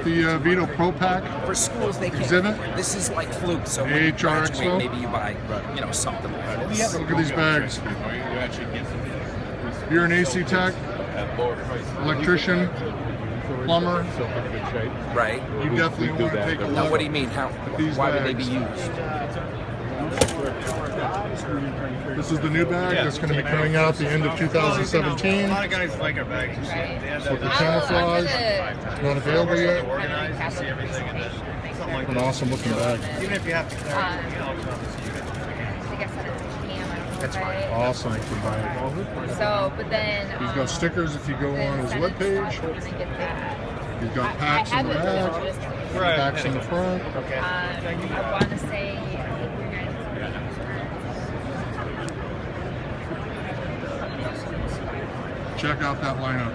the Veto Pro Pack For schools, they can't. exhibit. This is like fluke. So when you AHR graduate, Expo. maybe you buy, something like this. Look at these bags. If you're an AC tech, electrician, plumber, Right. you definitely want to take a Now, look what do you mean? at these Why would they be bags. used? This is the new bag that's going to be coming out at the end of 2017. A lot of guys like our bags. With the camouflage, not available yet. Organized, you see everything in it. Something like An that. awesome looking bag. Even if you have to carry everything else, That's fine. Awesome looking bag. So, but then He's got stickers if you go on his webpage. He's got packs in the back, packs in the front. I want to say. Check out that lineup.